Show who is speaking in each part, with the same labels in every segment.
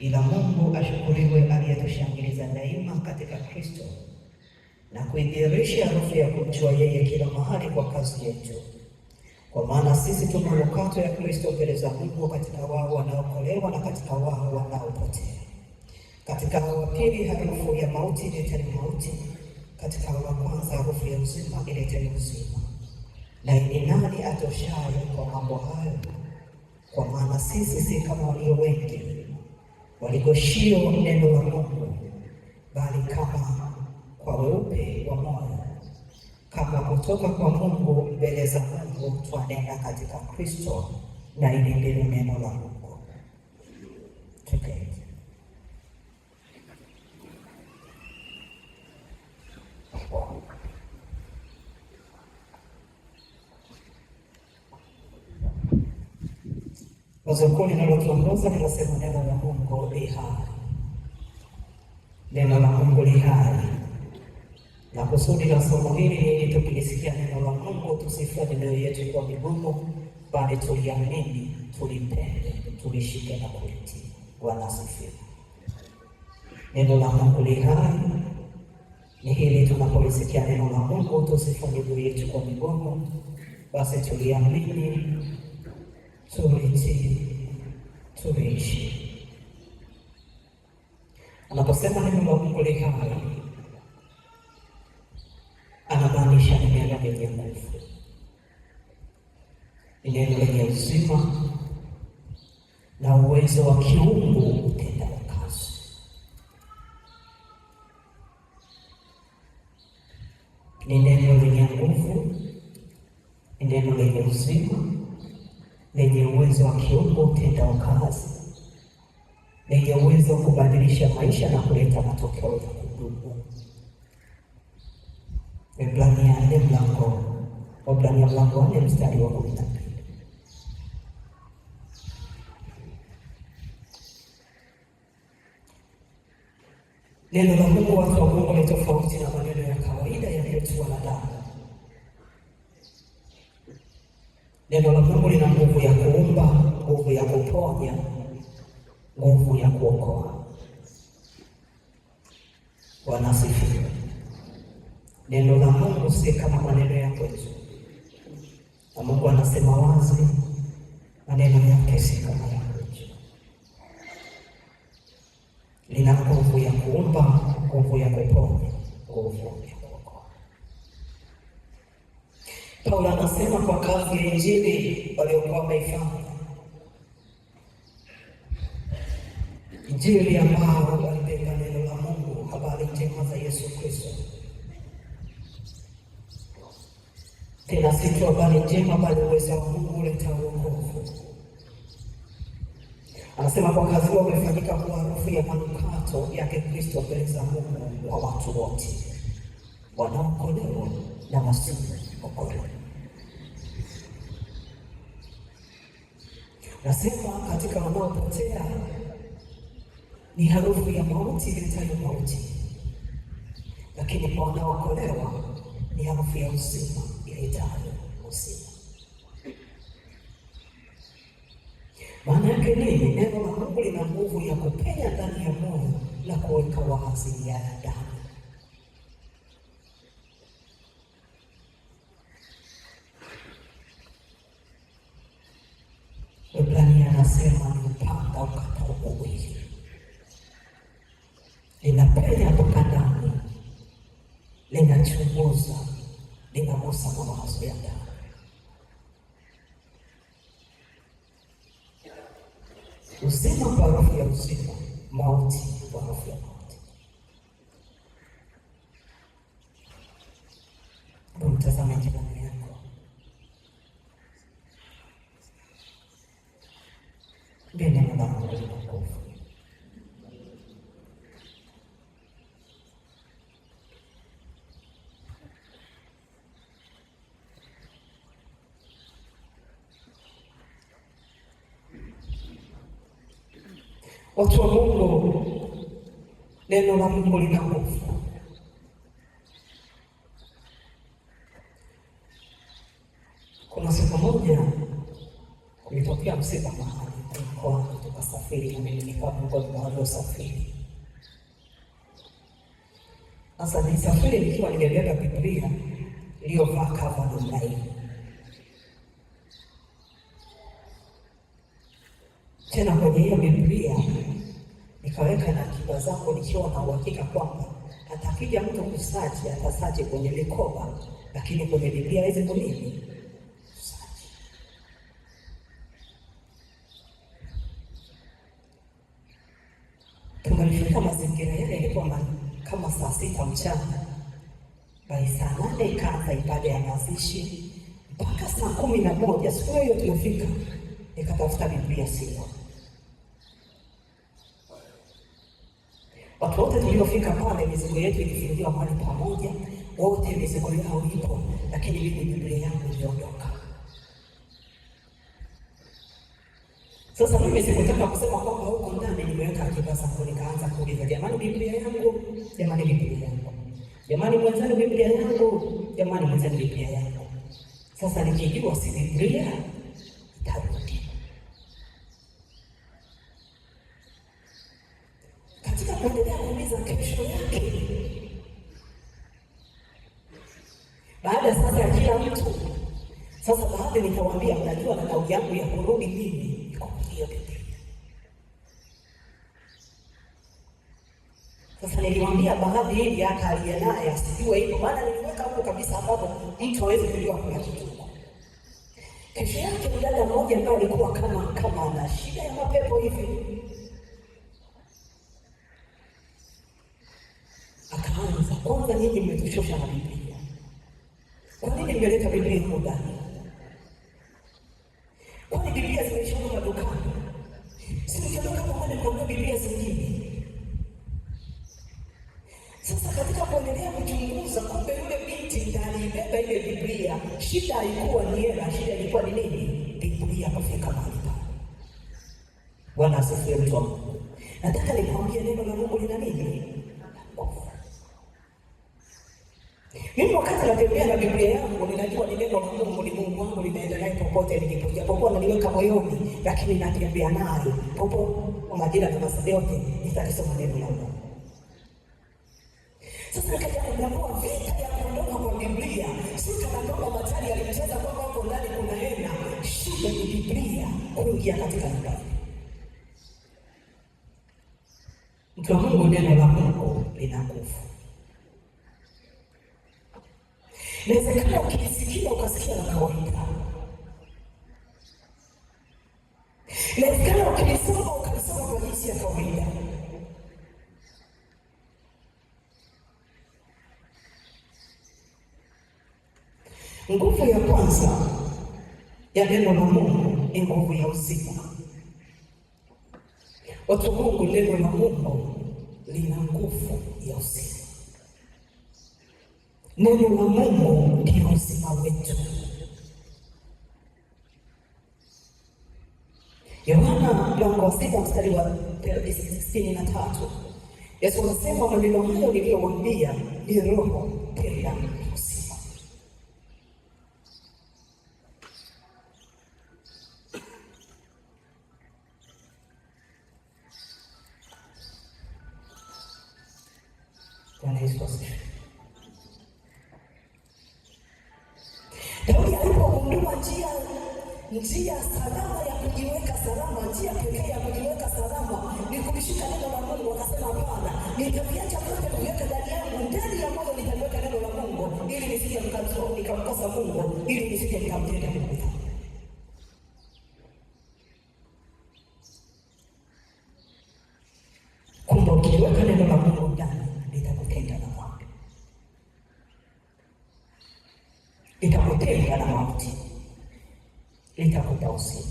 Speaker 1: ila Mungu ashukuriwe aliyetushangiliza daima katika Kristo na kuidhihirisha harufu ya kumjua yeye kila mahali kwa kazi yetu. Kwa maana sisi tu manukato ya Kristo mbele za Mungu katika wao wanaokolewa na katika wao wanaopotea. Katika hao wa pili harufu ya mauti iletayo mauti, katika hao wa kwanza harufu ya uzima iletayo uzima. Na ni nani atoshaye kwa mambo hayo? Kwa maana sisi si kama walio wengi waligoshio neno la Mungu, bali kama kwa weupe wa moyo, kama kutoka kwa Mungu mbele za Mungu twanena katika Kristo, na hili ndilo neno la Mungu. Tuketi. Wazo kuu linalotuongoza linasema neno la Mungu li hai. Neno la Mungu li hai. Na kusudi la somo hili ni ili tukilisikia neno la Mungu tusifanye mioyo yetu kuwa migumu, bali tuliamini, tulipende, tulishike na kulitii. Bwana asifiwe. Neno la Mungu li hai ni hili, tunapolisikia neno la Mungu tusifanye mioyo yetu kuwa migumu, basi tuliamini, tulitii, tuliishi. Anaposema neno la Mungu li hai, anamaanisha ni neno lenye nguvu, ni neno lenye uzima na uwezo wa kiungu kutenda kazi. Ni neno lenye nguvu, ni neno lenye uzima, lenye uwezo wa kiungu kutenda kazi, lenye uwezo wa kubadilisha maisha na kuleta matokeo ya kudumu. Waebrania 4 mstari wa 12. Neno la Mungu, watu wa Mungu, ni tofauti na maneno ya kawaida yanayotiwa na damu. Neno la Mungu lina nguvu ya kuumba, nguvu ya kuponya, nguvu ya kuokoa. Bwana asifiwe. Neno la Mungu si kama maneno ya kwetu. Na Mungu anasema wazi, maneno yake si kama ya kwetu. Lina nguvu ya kuumba, nguvu ya kuponya, nguvu ya kuokoa. Paulo anasema kwa kazi ya Injili waliokuwa wameifanya, Injili ambao walibeba neno la Mungu, habari njema za Yesu Kristo. Tena si tu habari njema, bali uwezo wa Mungu uleta wokovu. Anasema kwa kazi hiyo umefanyika kuwa harufu ya manukato yake Kristo mbele za Mungu kwa watu wote wanaokolewa na wasiokolewa. Nasema katika wanaopotea ni harufu ya mauti iletayo mauti, lakini kwa wanaokolewa ni harufu ya uzima iletayo uzima. Maana yake nini? Neno la Mungu lina nguvu ya kupenya ndani ya moyo na kuweka wazi yanadamu. Waebrania anasema ni upanga ukatao kuwili, linapenya mpaka ndani, linachunguza, linagusa mawazo ya ndani. Uzima kwa harufu ya uzima, mauti kwa harufu ya mauti. Mtazame jirani yako, neno la Mungu lina nguvu. Watu wa Mungu, neno la Mungu lina nguvu. Kuna siku moja kulitokea msiba mahali mkoani, tukasafiri mimi nikawa miongoni mwa waliosafiri. Sasa nilisafiri nikiwa nimebeba Biblia iliyovaa kava namna hii. Tena kwenye hiyo Biblia nikaweka na akiba zangu nikiwa na uhakika kwamba atakija mtu kusachi atasachi kwenye mikoba, lakini kwenye Biblia hizi kunini kusachi. Tumelifika mazingira yale, ilikuwa kama saa 6 mchana. By saa 8 ikaanza ibada ya mazishi mpaka saa 11. Siku hiyo tulifika nikatafuta Biblia sio. Watu wote tuliofika pale mizigo yetu ilifungiwa mahali pamoja, wote mizigo yao ipo, lakini mimi Biblia yangu iliondoka. Sasa mimi sikutaka kusema kwamba huko ndani nimeweka akiba zangu, nikaanza kuuliza, jamani Biblia yangu, jamani Biblia yangu, jamani mwenzangu Biblia yangu, jamani mwenzangu Biblia yangu. Sasa nikijua si Biblia itarudi. Katika kuendelea kuuliza kesho yake, baada sasa ya kila mtu, sasa baada nikawaambia, mnajua na nauli yangu ya kurudi mimi iko hiyo Biblia. Sasa niliwaambia baadhi hivi hata aliye naye asijue hivyo, maana niliweka huko kabisa ambapo mtu hawezi kujua kuna kitu. Kesho yake mdada mmoja ambaye alikuwa kama ana shida ya mapepo hivi, akaanza, kwanza nyinyi mmetushosha na Biblia. Kwa nini mmeleta Biblia huko ndani? Kwani Biblia zimeshona madukani? Si mkiona kama wale mnaona Biblia zingine. Sasa katika kuendelea kuchunguza, kumbe yule binti ndani ibeba ile Biblia, shida haikuwa ni hela, shida ilikuwa ni nini? Biblia kufika mahali pale. Bwana asifiwe mtu wa Mungu. Nataka nikwambie neno la Mungu lina nini? Mimi wakati natembea na Biblia yangu ninajua ni neno la Mungu, ni Mungu wangu, linaenda naye popote nilipo. Japokuwa naliweka moyoni, lakini natembea nayo popote majira na masaa yote nitakisoma neno la Mungu. Sasa nikaja kugundua vita ya kuondoka kwa Biblia, si kana kwamba Matari alicheza kwamba huko ndani kuna hela. Shida ni Biblia kuingia katika nyumba. Mtu wa Mungu, neno la Mungu lina nguvu. Inawezekana ukisikia ukasikia la kawaida. Inawezekana ukilisoma ukalisoma kwa jinsi ya kawaida. Nguvu ya kwanza ya neno la Mungu ni nguvu ya uzima. Watu wa Mungu, neno la Mungu lina nguvu ya uzima. Neno la Mungu ndio uzima wetu. Yohana mlango wa 6 mstari wa 63. Yesu anasema, maneno hayo niliyowaambia ni roho tena uzima. Bwana Yesu asifiwe. Daudi alipogundua njia salama ya kujiweka salama, njia pekee ya kujiweka salama ni kulishika neno la Mungu, akasema hapana, nitaviacha vyote kuweka ndani yangu, ndani ya moyo nitaweka neno la Mungu, ili nisije nikamkosa Mungu, ili nisije nikamtenda Mungu. Kumbe ukiweka neno la Mungu ndani, litakutenda na dhambi, litakutenga na mauti, litakupa uzima.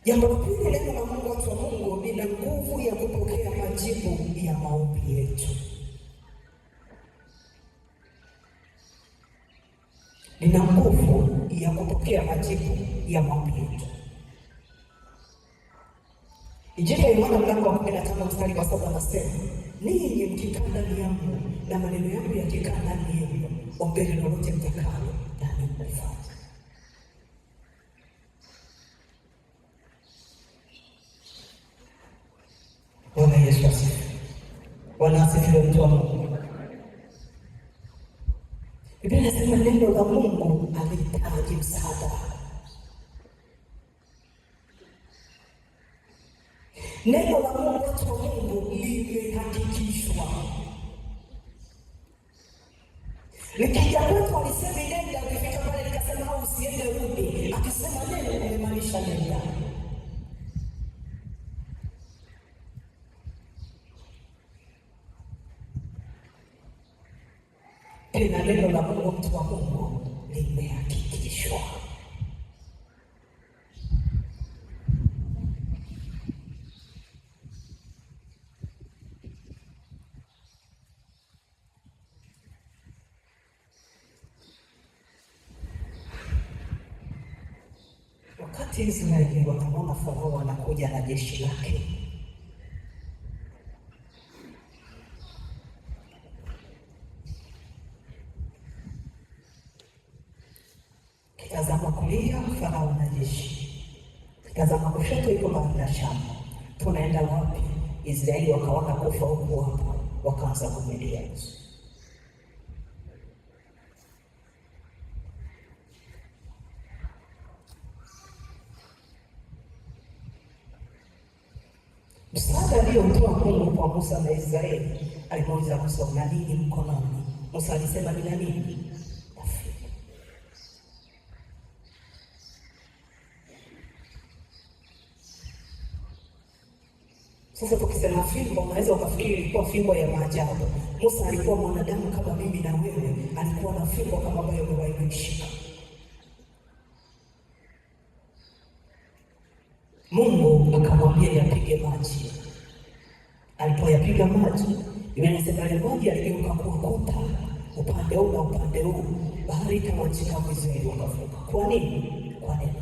Speaker 1: Jambo la pili, neno la Mungu, watu wa Mungu, lina nguvu ya kupokea majibu ya maombi yetu. Lina nguvu ya kupokea majibu ya maombi yetu. Injili ya Yohana mlango wa 15 mstari wa 7 anasema, ninyi mkikaa ndani yangu na maneno yangu yakikaa ndani yenu, ombeni lolote mtakalo, nami nitafanya. Bwana Yesu asifiwe. Bwana asifiwe, mtu wa Mungu. Biblia inasema neno la Mungu alihitaji msaada. Neno la Mungu, watu wa Mungu, limehakikishwa. Nikija kwetu alisema nenda, ukifika pale nikasema usiende rudi. Akisema neno nimemaanisha nenda. Na neno la Mungu, mtu wa Mungu, limehakikishwa. Wakati Israeli wakamwona Farao anakuja na jeshi lake, kitazama kulia Farao na jeshi, kitazama kushoto iko bahari ya Shamu. Tunaenda wapi? Israeli wakaona kufa huku hapa, wakaanza kumelia. Msaada aliyomtoa Mungu kwa Musa na Israeli, alimuuliza Musa, una nini mkononi? Musa alisema nina nini? Sasa tukisema fimbo, unaweza ukafikiri ilikuwa fimbo ya maajabu. Musa alikuwa mwanadamu kama mimi na wewe, alikuwa na fimbo kama ambayo umewahi kuishika. Mungu akamwambia yapige maji. Alipoyapiga maji, inasema ile maji yaligeuka kuwa kuta, upande huu na upande huu, bahari ikawachika vizuri, wakavuka. Kwa nini? Kwa neno.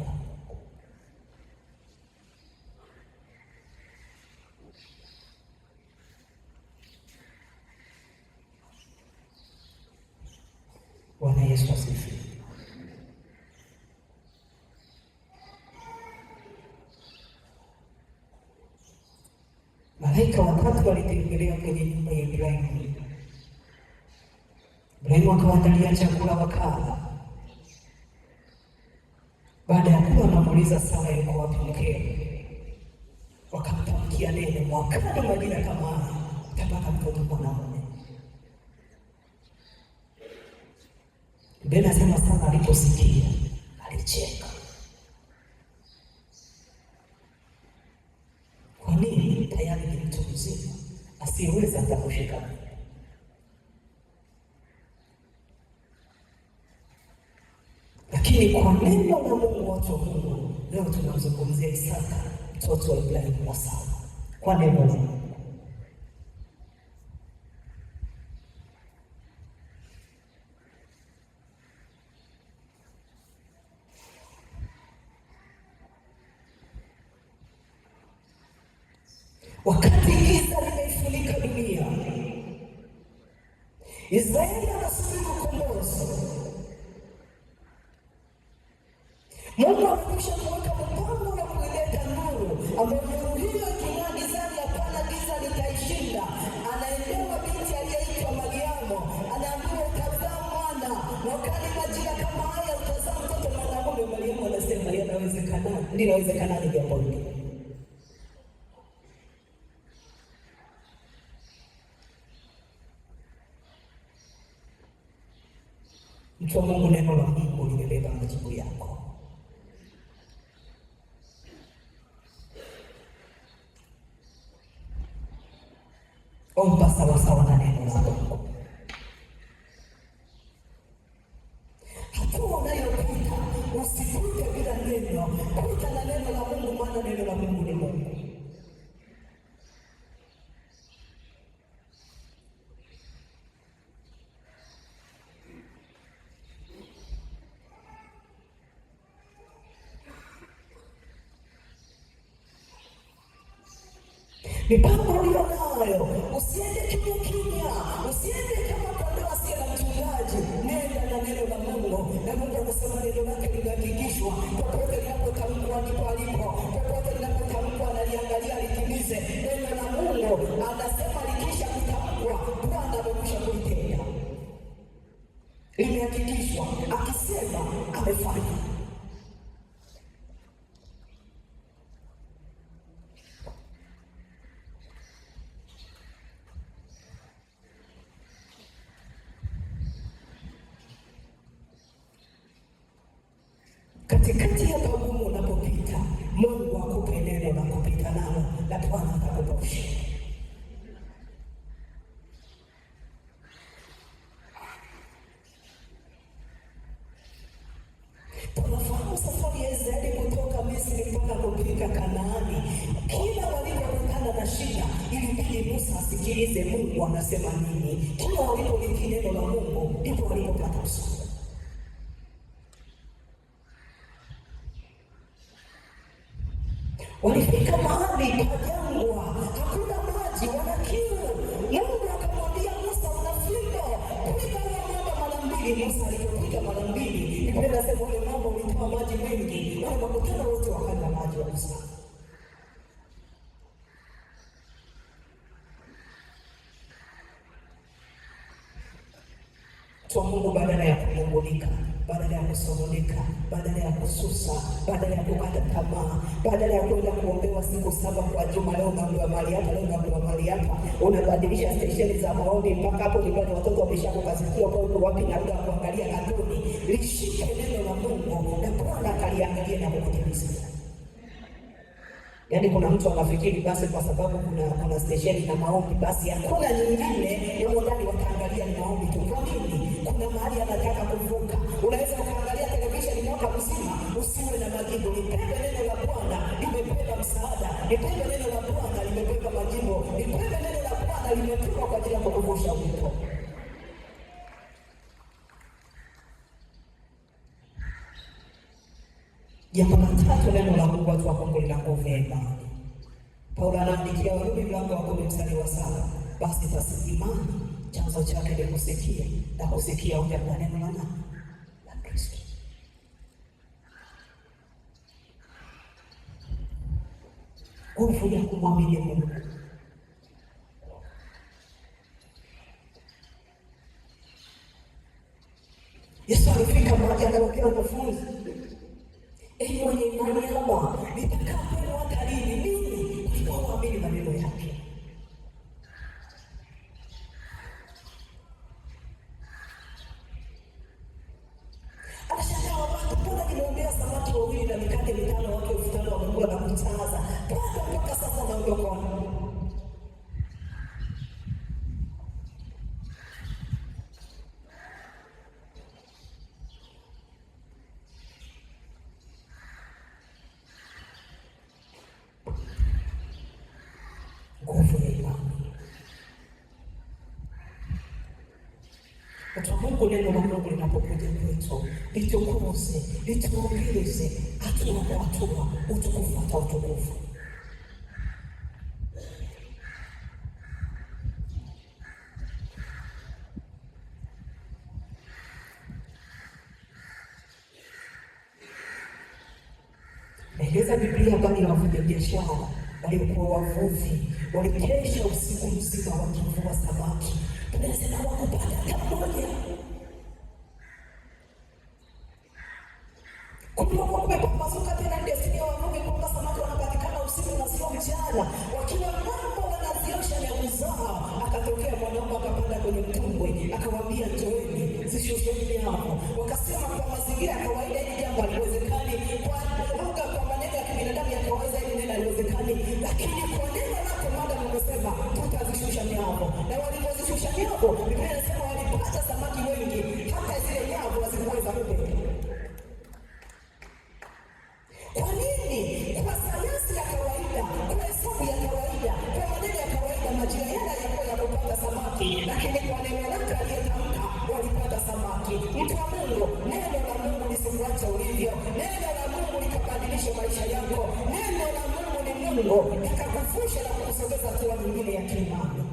Speaker 1: Bwana Yesu asifiwe. Malaika watatu walitembelea kwenye nyumba ya Ibrahimu. Ibrahimu akawaandalia chakula wakala. Baada ya kula, anamuuliza Sara, yuko wapi mkeo? Wakamtamkia neno, mwakani majira kama haya utapata mtoto mwanaume. Biblia inasema Sara aliposikia alicheka. Kwa nini? Tayari ni mtu mzima asiyeweza hata kushika. Lakini kwa neno la Mungu, watu wa Mungu, leo tunamzungumzia Isaka, mtoto wa Ibrahimu wa Sara, kwa neno la Mungu. Wakati giza limeifunika dunia, Israeli anasubiri ukombozi. Mungu amekwisha kuweka mpango ya kuileta nuru, ambayo nuru hiyo iking'aa gizani, hapana giza litaishinda. Anaendewa binti aliyeitwa Mariamu, anaambiwa utazaa mwana, na wakati majira kama haya utazaa mtoto mwanamume. Mariamu anasema yanawezekana, linawezekana jambo hili. Mtu wa Mungu, neno la Mungu limebeba majibu yako. Omba sawa sawa na neno la Mungu. Hatua unayopita usipite bila neno. Pita na neno la Mungu, maana neno la Mungu ni Mungu. Mipango ulionayo nayo. Usiende kimya kimya, usiende kama kondoo asiye na mchungaji. Nenda na neno la Mungu, na Mungu anasema neno lake limehakikishwa. Popote linapotamkwa ndipo alipo, popote linapotamkwa analiangalia litimize. Neno la Mungu anasema likisha kutamkwa, Bwana amekwisha kulitenda, limehakikishwa. Akisema amefanya. Katikati ya pagumu unapopita, Mungu akupe neno la kupita nalo, na Bwana atakupa ushindi. Tunafahamu safari ya Israeli kutoka Misri mpaka kufika Kanaani. Kila walipokutana na shida, ilibidi Musa asikilize Mungu anasema nini. Kila walipolitii neno la Mungu, ndipo walipopata ushindi. Walifika mahali pa jangwa, hakuna maji, wana kiu. Mungu akamwambia Musa, una fimbo, piga ule mwamba mara mbili. Musa alipopiga mara mbili, nipenda sema ule mwamba ulitoa maji mengi, wale makutano wote wakanywa maji wa Musa. Kwa Mungu, badala ya kunung'unika, badala ya kusononeka, badala ya kususa, badala ya kukata tamaa, badala ya kwenda kuombewa siku 7 kwa juma, leo unaambiwa mahali hapa, leo unaambiwa mahali hapa, unabadilisha stesheni za maombi mpaka hapo nyumbani watoto wameshakukasikia kwa uko wapi na muda wa kuangalia katuni. Lishike neno la Mungu na Bwana akaliangalia na kukutimizia. Yaani kuna mtu anafikiri basi kwa sababu kuna stesheni na maombi basi hakuna nyingine ya ndani wataangalia ni maombi tu. Kwa nini? Kuna mahali anataka kuvuka. Unaweza kuangalia televisheni mwaka mzima usiwe na majibu. Nipende neno la Bwana limebeba msaada. Nipende neno la Bwana limebeba majibu. Nipende neno la Bwana limetumwa kwa ajili ya kukuvusha wito. Jambo la tatu, neno la Mungu, watu wa Mungu, lina nguvu ya imani. Paulo anaandikia Warumi mlango wa 10 mstari wa 7, basi basi imani chanzo chake ni kusikia, na kusikia huja kwa neno la Kristo. Nguvu ya kumwamini Mungu. Yesu alifika mahali akawaambia wanafunzi, enyi wenye imani haba, nitakaa kwenu hata lini? Mimi walioamini maneno yake. Anashangaa watu, mbona nimeombea samaki 2 na mikate 5 watu 5,000 wamekula na kusaza, bado mpaka sasa naondoka. Nguvu ya imani. Watu wa Mungu, neno la Mungu linapokuja kwetu, litukuze, lituongeze hatua kwa hatua, utukufu hata utukufu. Naeleza Biblia habari ya wafanyabiashara walikuwa wavuvi, walikesha usiku mzima wakivua samaki. Tunasema wakupata hata mmoja. Kulikuwa kumepambazuka tena ndesini ya wavuvi kwamba samaki wanapatikana usiku na sio mchana. Wakiwa mambo wanaziosha nyavu zao, akatokea mwanaume akapanda kwenye mtumbwi, akawaambia njoeni, zishusheni hapo. Wakasema kwa mazingira ya kawaida hili jambo haliwezekani, kwa lugha, kwa maneno ya kibinadamu ya kawaida hili neno haliwezekani, lakini kwa neno lako Bwana umesema tutazishusha nyavu. Na walipozishusha nyavu, Biblia inasema walipata samaki wengi, hata zile nyavu hazikuweza kubeba. Kwa nini? Kwa sayansi ya kawaida, kwa hesabu ya kawaida, kwa maneno ya kawaida, majira yale yalikuwa ya kupata samaki, lakini kwa neno lake aliyetamka walipata samaki. Mtu wa Mungu, neno la Mungu lisikuache ulivyo. Neno la Mungu likabadilisha maisha yako. Neno la Mungu ni Mungu, likakuvusha na kusogeza hatua nyingine ya kiimani.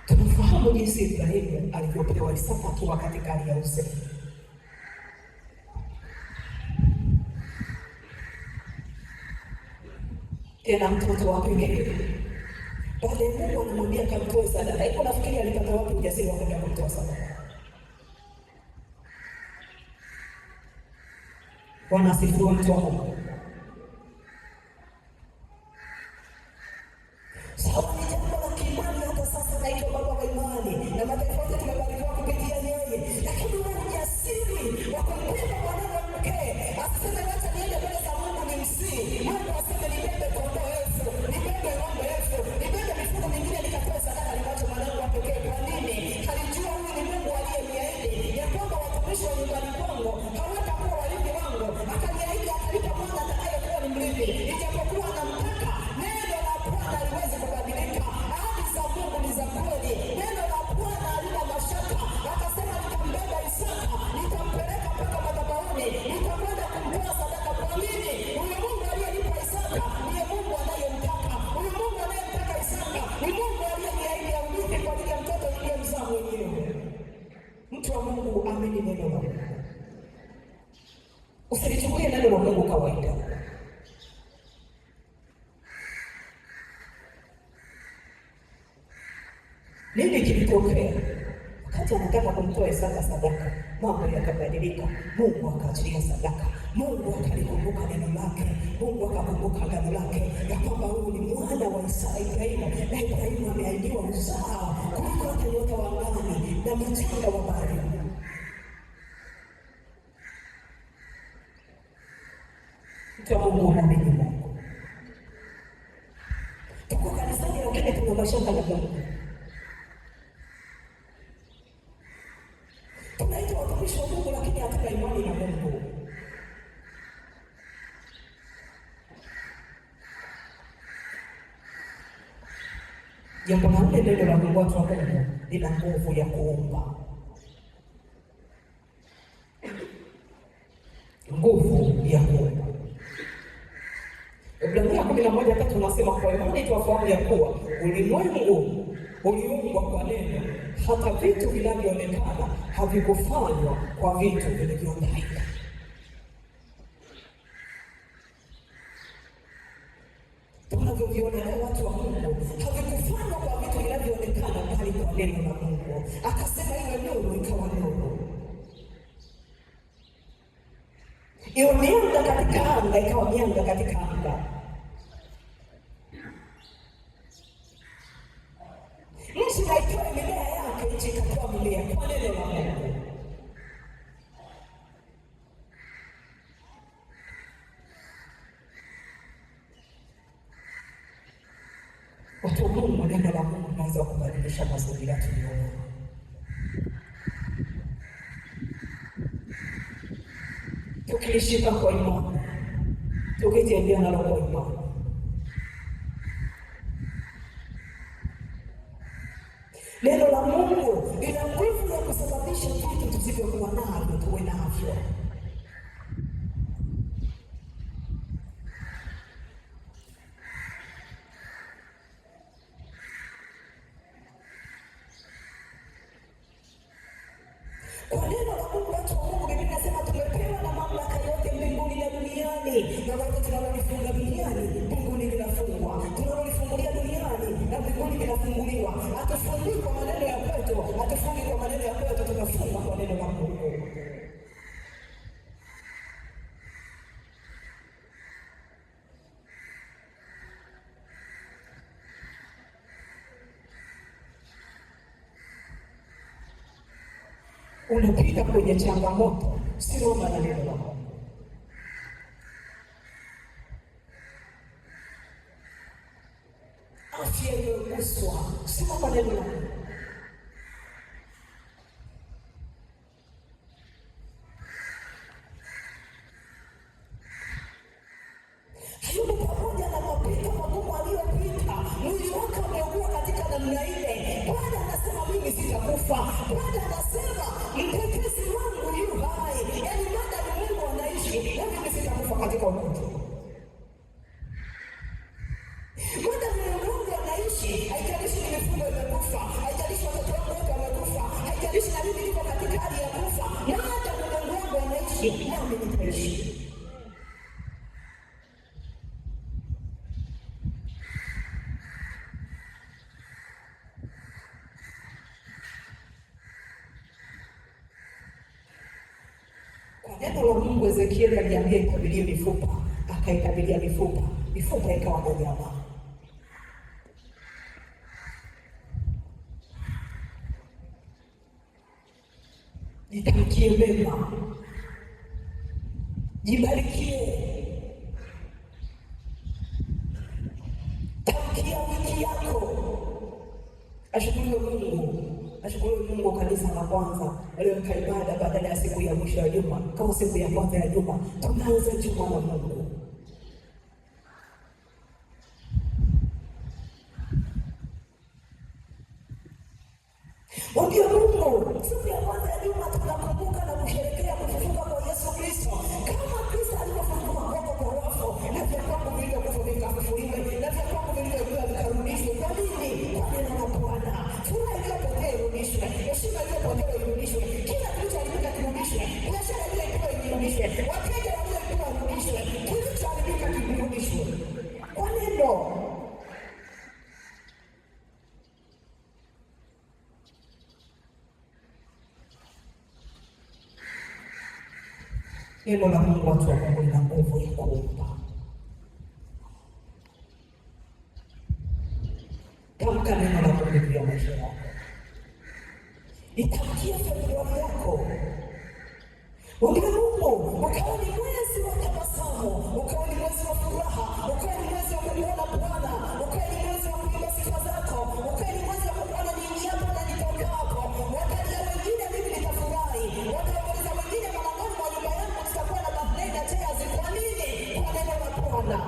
Speaker 1: Tunafahamu jinsi Ibrahimu alivyopewa Isaka akiwa katika hali ya uzee. Tena mtoto wa pekee. Baada ya Mungu anamwambia kamtoe sadaka. Hebu nafikiri alipata wapi ujasiri wa kwenda kumtoa sadaka? Bwana asifiwe, mtu wa Mungu. Sawa, ni jambo la kiimani. Hata sasa naitwa baba wa imani na mataifa yote tumebarikiwa kupitia yeye, lakini ule ujasiri wa kumpenda mwanawe mkee asiseme wacha niende mbele za Mungu nimsii Mungu, aseme nibebe kondoo elfu, nibebe ng'ombe elfu, nibebe mifugo mingine nikatoe sadaka nimwache mwanangu wa pekee. Kwa nini? Alijua huyu ni Mungu aliyeniahidi ya kwamba watumishi wa nyumbani kwangu hawatakuwa warithi wangu. Akaniahidi atalipa mwana atakayekuwa ni mrithi. Ijapokuwa namtaka, neno la Bwana haliwezi kubadilika. Ahadi za Mungu ni za kweli. Neno la Bwana halina mashaka. Akasema nitambeba Isaka, nitampeleka mpaka madhabahuni, nitakwenda kumtoa sadaka. Kwa nini? Huyo Mungu aliyenipa Isaka ndiye Mungu anayemtaka. Huyo Mungu anayemtaka Isaka ni Mungu aliyeniahidi ya urithi kwa ajili ya mtoto niliyemzaa mwenyewe. Mtu wa Mungu, amini neno la Mungu. Usilichukulie neno la Mungu kawaida. Nini kilitokea? Wakati anataka kumtoa Isaka sadaka, mambo yakabadilika. Mungu akaachilia sadaka. Mungu akalikumbuka neno lake. Mungu akakumbuka agano lake ya kwamba huyu ni mwana wa Ibrahimu, na Ibrahimu ameahidiwa uzao kuliko hata nyota wa angani na mchanga wa bahari. Mtu wa Mungu, amini Mungu. Tuko kanisani lakini tuna mashaka na Mungu. Tunaitwa watumishi wa Mungu lakini hatuna imani na Mungu. Jambo la nne, neno la Mungu, watu wa Mungu, lina nguvu ya kuumba. Nguvu ya kuumba. Ibrania 11:3 tunasema kwa imani tunafahamu ya kuwa ulimwengu uliumbwa kwa neno, hata vitu vinavyoonekana havikufanywa kwa vitu vilivyodhahirika. Tunavyoviona leo, watu wa Mungu, havikufanywa kwa vitu vinavyoonekana, bali kwa neno la Mungu. Akasema iwe nuru, ikawa nuru. Iwe mianga katika anga, ikawa mianga katika anga. Nchi haitoa mimea yake, nchi ikatoa mimea kwa neno la Mungu. Watu wa Mungu, neno la Mungu linaweza kubadilisha mazingira tuliyoona. Tukilishika kwa imani, tukitembea nalo kwa imani. Neno la Mungu lina nguvu ya kusababisha vitu tusivyokuwa navyo tuwe navyo. Kwa neno la Mungu, watu wa Mungu, Biblia inasema tumepewa na mamlaka yote mbinguni na duniani, na wakati tunalolifunga duniani, mbinguni linafungwa. Tunalolifungulia duniani na mbinguni linafunguliwa. Hatufungi kwa maneno ya kwetu, hatufungi kwa maneno ya kwetu, tunafunga kwa neno la Mungu. Unapita kwenye changamoto, simama na neno la Mungu. Afya imeguswa, simama na neno la Mungu. Hayupo pamoja na mapito ataishi nami nitaishi. Kwa neno la Mungu Ezekieli aliambia ikabilie mifupa, akaikabilia mifupa, mifupa ikawa na nyama. Jitamkie mema, jibarikie, tamkia wiki yako. Ashukuriwe Mungu, ashukuriwe Mungu. Kanisa la kwanza aliweka ibada badala ya siku ya mwisho ya juma kama siku ya kwanza ya juma. Tunaanza juma la Mungu. Mwambie Mungu, siku ya kwanza ya juma tunakumbuka na kusherehekea kufufuka kwa Yesu Kristo. Kama Kristo alivyofufuka kutoka kwa wafu, na vya kwangu vilivyokufa vikafufuliwe, na vya kwangu vilivyokuwa vikarudishwe. Kwa nini? Kwa neno la Bwana. Furaha iliyopotea irudishwe, heshima iliyopotea irudishwe, kila kilichoharibika kirudishwe, biashara iliyokuwa irudishwe, wateja waliokuwa warudishwe, kilichoharibika kirudishwe. Kwa neno. Neno la Mungu, watu wa Mungu, lina nguvu ya kuumba. Tamka neno la Mungu juu ya maisha yako. Itamkie familia yako. Mwambie Mungu, ukawa ni mwezi wa tabasamu, ukawa ni mwezi wa furaha, ukawa ni mwezi wa kumwona Bwana, ukawa ni mwezi wa kuimba sifa zako, ukawa ni mwezi wa kumwona niingiapo na nitokapo. Wakati ya wengine mimi nitafurahi, wataongeza wengine malangoni mwa nyumba yangu tutakuwa na birthday na tears. Kwa nini? Kwa neno la Bwana.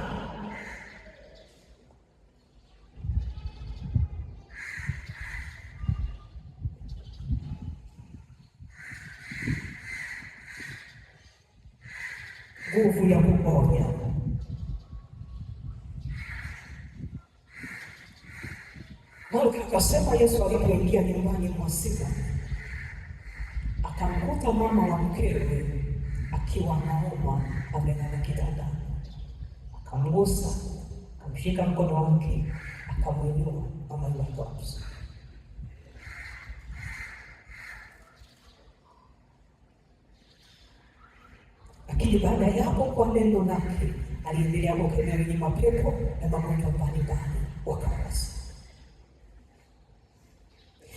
Speaker 1: Nguvu ya kuponya. Marko akasema Yesu alipoingia nyumbani mwa Simoni, akamkuta mama wa mkewe akiwa anaumwa amelala kitandani. Akamgusa, akamshika mkono wake, akamwinua, mama yule akapona. Lakini baada ya hapo, kwa neno lake aliendelea kukemea wenye mapepo na magonjwa mbalimbali wakawasa.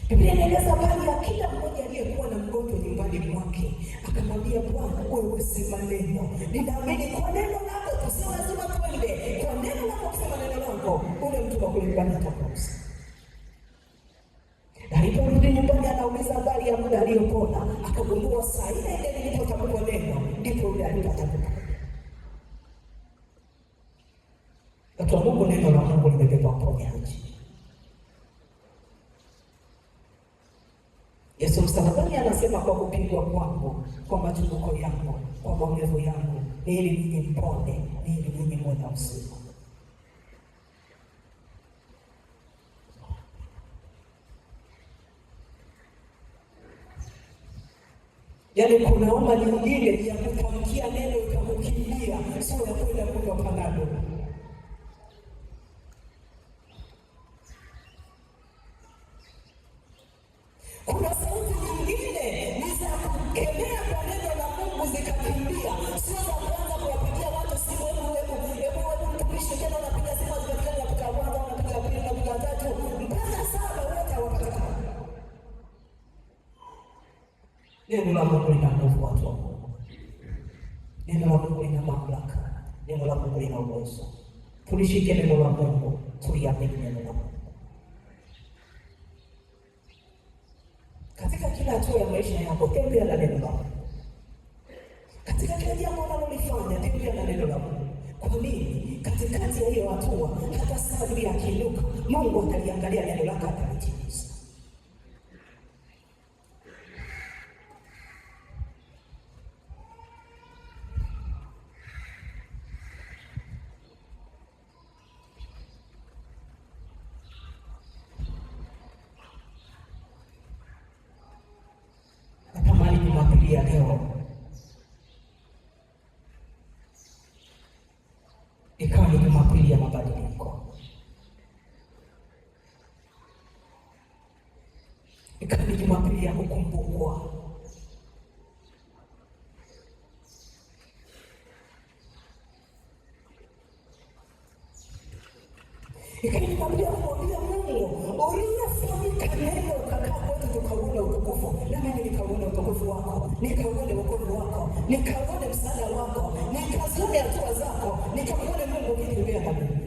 Speaker 1: Biblia inaeleza habari ya kila mmoja aliyekuwa na mgonjwa nyumbani mwake, akamwambia Bwana, wewe sema neno, ninaamini kwa neno lako tu, sio lazima twende. Kwa neno lako, kusema neno lako, ule mtu wa nyumbani atapona. Na aliporudi nyumbani, anauliza habari ya muda aliyopona, akagundua saa ile nilipotamka neno ndipo yule alipata kupona. Watu wa Mungu, neno la Mungu limebeba uponyaji. Yesu msalabani anasema, kwa kupigwa kwangu, kwa machubuko yangu, kwa maumivu yangu, ili ninyi mpone, ili ninyi muwe na uzima. Yaani kuna omba nyingine ya kutamkia neno ikakukimbia, sio ya kwenda kunywa panado. Kuna sauti nyingine ni za kukemea kwa neno la Mungu zikakimbia, sio za kuanza kuwapigia watu simu, hebu mtumishi, tena unapiga simu zikakimbia, unapiga kwanza, unapiga pili, unapiga tatu, mpaka saba wote hawapatikani. Neno la Mungu lina nguvu, watu wa Mungu. Neno la Mungu lina mamlaka. Neno la Mungu lina uwezo. Tulishike neno la Mungu, tuliamini neno la Mungu. Katika kila hatua ya maisha yako, tembea na neno la Mungu. Katika kila jambo unalolifanya, tembea na neno la Mungu. Kwa nini? Katikati ya hiyo hatua, hata sabri akiinuka, Mungu ataliangalia neno lake, atalitimiza. Ya leo Jumapili ya mabadiliko, ikawa ni Jumapili ya kukumbukwa. Ikanimwambia Mungu, uliyefanyika neno ukakaa kwetu tukauona utukufu, na mimi nikauona utukufu wako, nikauona wokovu wako, nikauona msaada wako, nikazione hatua zako, nikauone Mungu ukitembea na mimi.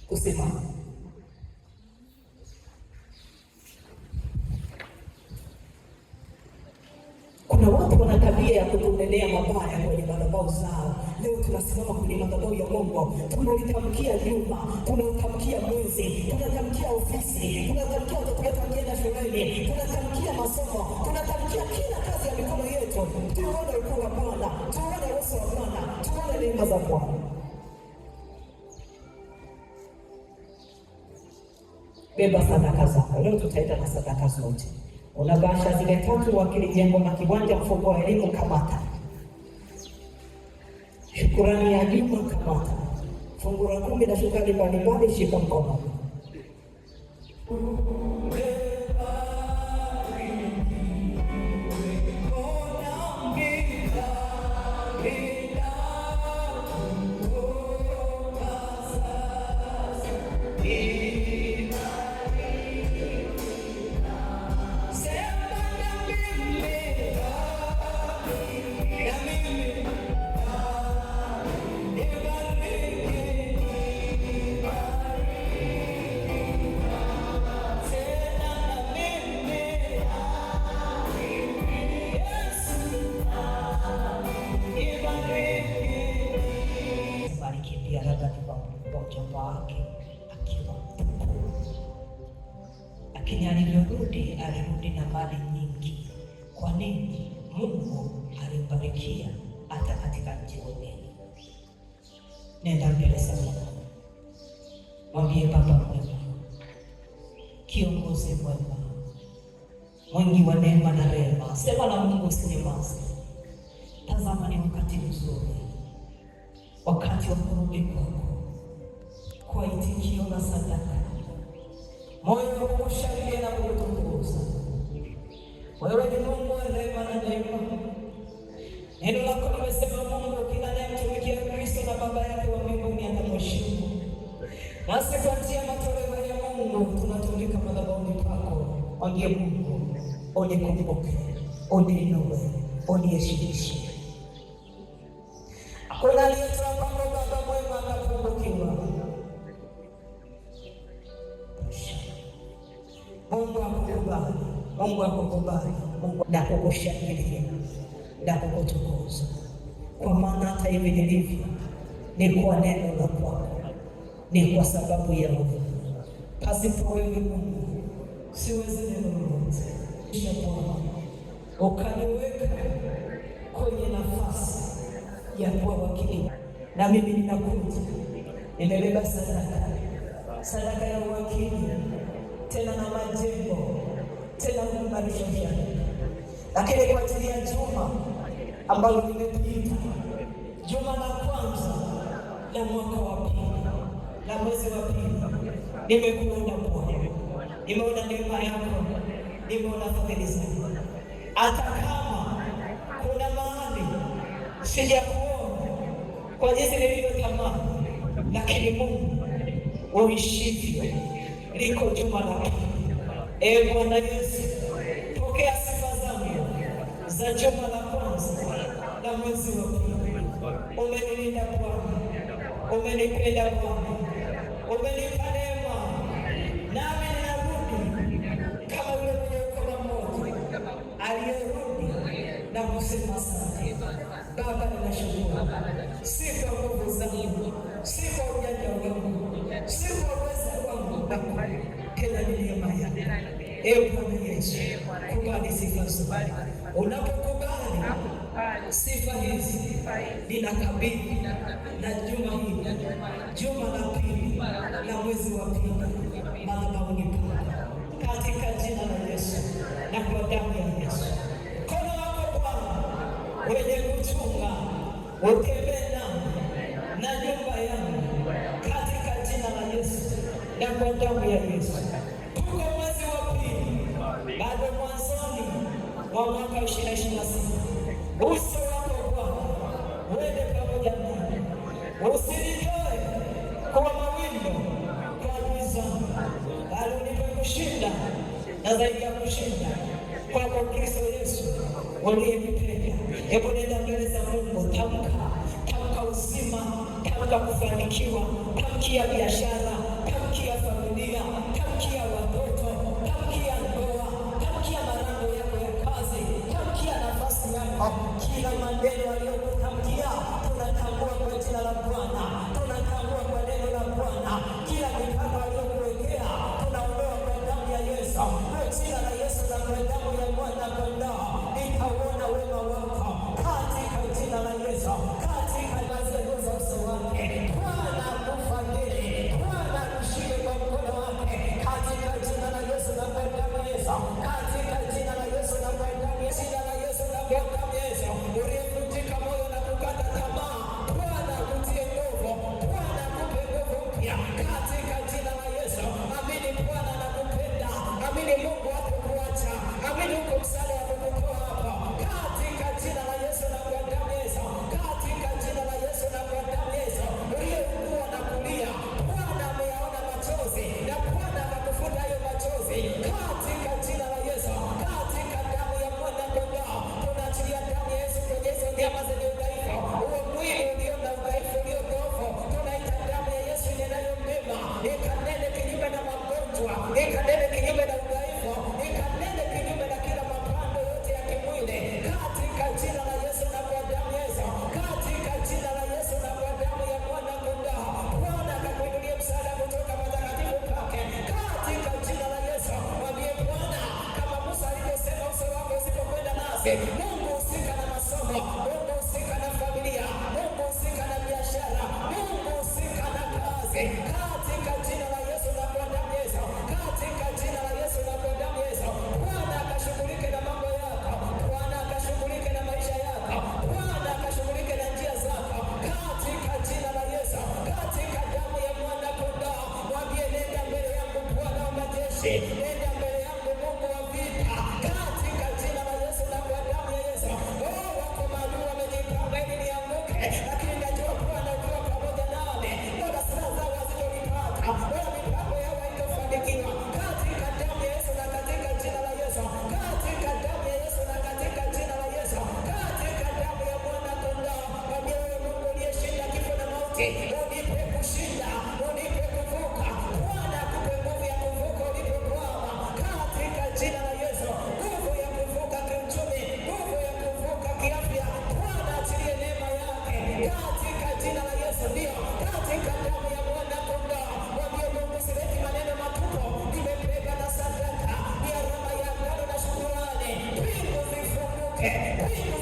Speaker 1: Kusimama. Kuna watu wana tabia ya kutunenea mabaya kwenye madhabahu zao. Leo tunasimama kwenye madhabahu ya Mungu, tunalitamkia juma, tunatamkia mwezi, tunatamkia ofisi, tunatamkia watoto wetu wakienda shuleni, tunatamkia masomo, tunatamkia kila kazi ya mikono yetu. Tuone ukuu wa Bwana, tuone uwezo wa Bwana, tuone neema za Bwana. Beba sadaka zako. Leo tutaenda na sadaka zote. Unabasha zile tatu, wakili jengo na kiwanja, mfuko wa elimu kamata. Shukurani ya juma kamata. Fungu la 10 na shukrani mbalimbali shika mkono. Wake akiwa lakini alirudi na mali nyingi. Kwa nini? Mungu alimbarikia hata katika nchi ya ugeni. Nenda mbele sana, mwambie Baba mwema, kiongozi mwema, mwingi wa neema na rehema. Sema na Mungu, usinyamaze. Tazama ni wakati mzuri, wakati wa kurudi kwako kwa itikio na sadaka, moyo ukushangilia na kukutukuza. Wewe ni Mungu wa rehema na neema. Neno lako limesema, Mungu kila anayemtumikia Kristo na Baba yake wa mbinguni atamheshimu. Nasi kwa njia ya matoleo ya Mungu tunatumika madhabahuni pako. Mwambie Mungu, unikumbuke, uniinue, uniheshimishe. Hakuna aliyetoa kwako Baba mwema akapungukiwa. Mungu akukubali, Mungu akukubali, Mungu na kukushangilia na kukutukuza, kwa maana hata hivi nilivyo ni kwa neno la kwako, ni kwa sababu ya wewe. Pasipo wewe Mungu siwezi neno lolote. Ukaniweka kwenye nafasi ya kuwa wakili, na mimi ninakuja nimebeba sadaka ya uwakili, tena na majengo, tena kuimarisha jamii. Lakini kwa ajili ya juma ambalo limepita, juma la kwanza la mwaka wa pili, la mwezi wa pili, nimekuona Bwana, nimeona neema yako, nimeona fadhili zako. Hata kama kuna mahali sijakuona kwa jinsi nilivyotamani, lakini Mungu uishivyo liko juma la pili. Ee Bwana Yesu, pokea sifa zangu za juma la kwanza la mwezi wa pili. Umenilinda Bwana, umenipenda Bwana, umenipa neema, nami ninarudi kama yule mwenye ukoma mmoja aliyerudi na kusema asante. Baba, ninashukuru, si kwa nguvu zangu, si kwa ujanja wangu, si kwa uwezo wangu, tena ni neema yako. Ee Bwana Yesu, kubali sifa zote. Unapokubali sifa hizi, ninakabidhi na juma hili, juma la pili la mwezi wa pili, madhabahuni pako, katika jina la Yesu na kwa damu ya Yesu. Mkono wako Bwana wenye kuchunga utembee nami na nyumba yangu katika jina la Yesu na kwa damu ya Yesu. Tuko mwezi wa pili, bado mwanzoni mwa mwaka 2026. Uso wako Bwana uende pamoja nami, usinitoe kwa mawindo kwa adui zangu, bali unipe kushinda na zaidi ya kushinda kwa Kristo Yesu uliyenipenda. Hebu nenda mbele za Mungu, tamka uzima, tamka kufanikiwa, tamkia biashara, tamkia familia, tamkia watoto, tamkia ndoa, tamkia malango yako ya kazi, tamkia nafasi yako. Kila maneno aliyokutamkia tunatambua kwa jina la Bwana, tunatambua kwa neno la Bwana. Kila mipango aliyokuwekea tunaondoa kwa damu ya Yesu, kwa jina la Yesu na kwa damu ya Mwana Kondoo. Nitauona wema wako katika jina la Yesu, katika mazego za uso wake. Bwana akufadhili, Bwana akushike kwa mkono wake katika jina la Yesu na kwa damu ya Yesu, katika jina la Yesu na kwa damu ya Yesu, jina la Yesu na kwa damu ya Yesu. Uliyevunjika moyo na kukata tamaa, Bwana akutie nguvu, Bwana akupe nguvu mpya katika jina la Yesu. Amini Bwana anakupenda, amini Mungu hatakuacha, amini uko msaada wa kukutoa hapa katika jina la Yesu na kwa damu ya Yesu, katika jina la Yesu na kwa damu ya Yesu. Uliyeugua na kulia, Bwana ameyaona machozi na Bwana akakufuta hayo machozi katika jina la Yesu, katika damu ya Mwana Kondoo. Tunaachilia damu ya Yesu kwenye hizo nyama zenye udhaifu, huo mwili ulio na udhaifu, ulio dhaifu, tunaita damu ya Yesu inenayo mema, ikanene kinyume na magonjwa, ikanene kinyume na udhaifu, ikanene kinyume na kila mapando yote ya kimwili katika jina la Yesu na kwa damu ya Yesu, katika jina la Yesu na kwa damu ya Mwana Kondoo. Bwana akakuinulie msaada kutoka patakatifu pake katika jina la Yesu. Mwambie Bwana, kama Musa alivyosema, uso wako usipokwenda nasi. Mungu husika na masomo, Mungu husika na familia, Mungu husika na biashara, Mungu husika na kazi katika jina la Yesu na kwa damu ya Yesu, katika jina la Yesu na kwa damu ya Yesu. Bwana akashughulike na mambo yako, Bwana akashughulike na maisha yako, Bwana akashughulike na njia zako katika jina la Yesu, katika damu ya Mwana Kondoo. Mwambie, nenda mbele yangu Bwana wa majeshi, nenda mbele yangu Mungu wa vita katika jina la Yesu na kwa damu ya Yesu. Wako maadui wamejipanga ili nianguke, lakini najua Bwana ukiwa pamoja nami, wala silaha zao hazitonipata, wala mipango yao haitafanikiwa katika damu ya Yesu na katika jina la Yesu, katika damu ya Yesu na katika jina la Yesu, katika damu ya Mwana Kondoo. Mwambie, wewe Mungu uliyeshinda kifo na mauti, unipe kushinda, unipe kuvuka. Bwana akupe nguvu ya kuvuka ulipokwama katika jina la Yesu, nguvu ya kuvuka kiuchumi, nguvu ya kuvuka kiafya. Bwana achilie neema yake katika jina la Yesu, ndio katika damu ya Mwana Kondoo. Mwambie Mungu, sileti maneno matupu, nimebeba na sadaka, ni alama ya agano na shukrani. Mbingu zifunguke, mbingu